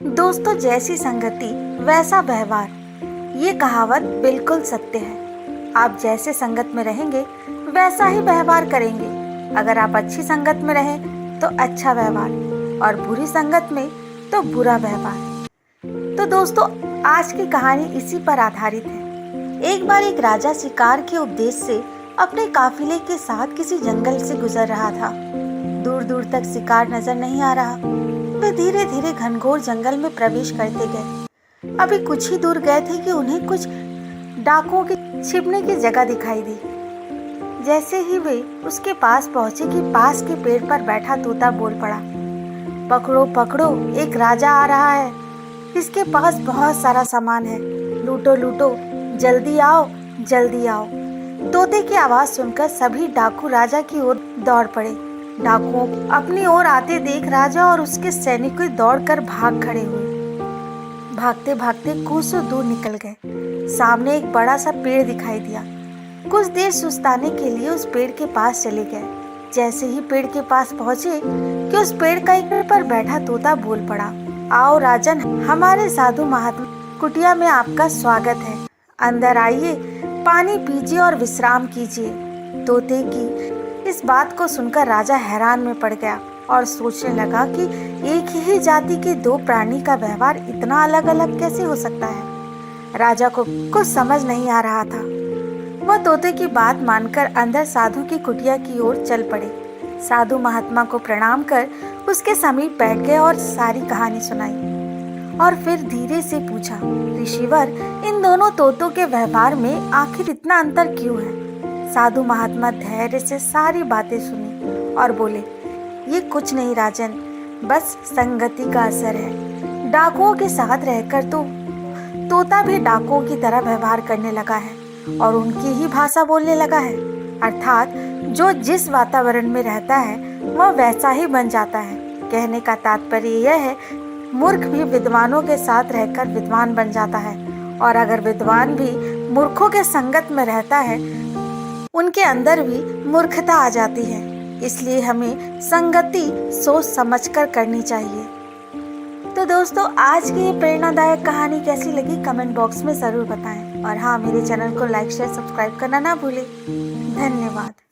दोस्तों जैसी संगति वैसा व्यवहार, ये कहावत बिल्कुल सत्य है। आप जैसे संगत में रहेंगे वैसा ही व्यवहार करेंगे। अगर आप अच्छी संगत में रहें तो अच्छा व्यवहार और बुरी संगत में तो बुरा व्यवहार। तो दोस्तों आज की कहानी इसी पर आधारित है। एक बार एक राजा शिकार के उद्देश्य से अपने काफिले के साथ किसी जंगल से गुजर रहा था। दूर दूर तक शिकार नजर नहीं आ रहा। वे धीरे धीरे घनघोर जंगल में प्रवेश करते गए। अभी कुछ ही दूर गए थे कि उन्हें कुछ डाकुओं के छिपने की जगह दिखाई दी। जैसे ही वे उसके पास पहुंचे कि पास के पेड़ पर बैठा तोता बोल पड़ा, पकड़ो पकड़ो, एक राजा आ रहा है। इसके पास बहुत सारा सामान है, लूटो लूटो, जल्दी आओ जल्दी आओ। तोते की आवाज सुनकर सभी डाकू राजा की ओर दौड़ पड़े। डाकुओं अपनी ओर आते देख राजा और उसके सैनिकों दौड़कर भाग खड़े हुए। भागते भागते कुछ दूर निकल गए। सामने एक बड़ा सा पेड़ दिखाई दिया। कुछ देर सुस्ताने के लिए उस पेड़ के पास चले गए। जैसे ही पेड़ के पास पहुंचे कि उस पेड़ का एक पेड़ पर बैठा तोता बोल पड़ा, आओ राजन, हमारे साधु महात्मा कुटिया में आपका स्वागत है। अंदर आइए, पानी पीजिए और विश्राम कीजिए। तोते की इस बात को सुनकर राजा हैरान में पड़ गया और सोचने लगा कि एक ही जाति के दो प्राणी का व्यवहार इतना अलग अलग कैसे हो सकता है। राजा को कुछ समझ नहीं आ रहा था। वह तोते की बात मानकर अंदर साधु की कुटिया की ओर चल पड़े। साधु महात्मा को प्रणाम कर उसके समीप बैठ गए और सारी कहानी सुनाई। और फिर धीरे से पूछा, ऋषिवर, इन दोनों तोतों के व्यवहार में आखिर इतना अंतर क्यों है? साधु महात्मा धैर्य से सारी बातें सुनी और बोले, ये कुछ नहीं राजन, बस संगति का असर है। डाकुओं के साथ रहकर तो तोता भी डाकुओं की तरह व्यवहार करने लगा है और उनकी ही भाषा बोलने लगा है। अर्थात जो जिस वातावरण में रहता है वह वैसा ही बन जाता है। कहने का तात्पर्य यह है, मूर्ख भी विद्वानों के साथ रहकर विद्वान बन जाता है और अगर विद्वान भी मूर्खों के संगत में रहता है उनके अंदर भी मूर्खता आ जाती है। इसलिए हमें संगति सोच समझकर करनी चाहिए। तो दोस्तों आज की ये प्रेरणादायक कहानी कैसी लगी कमेंट बॉक्स में ज़रूर बताएं और हाँ, मेरे चैनल को लाइक शेयर सब्सक्राइब करना ना भूलें। धन्यवाद।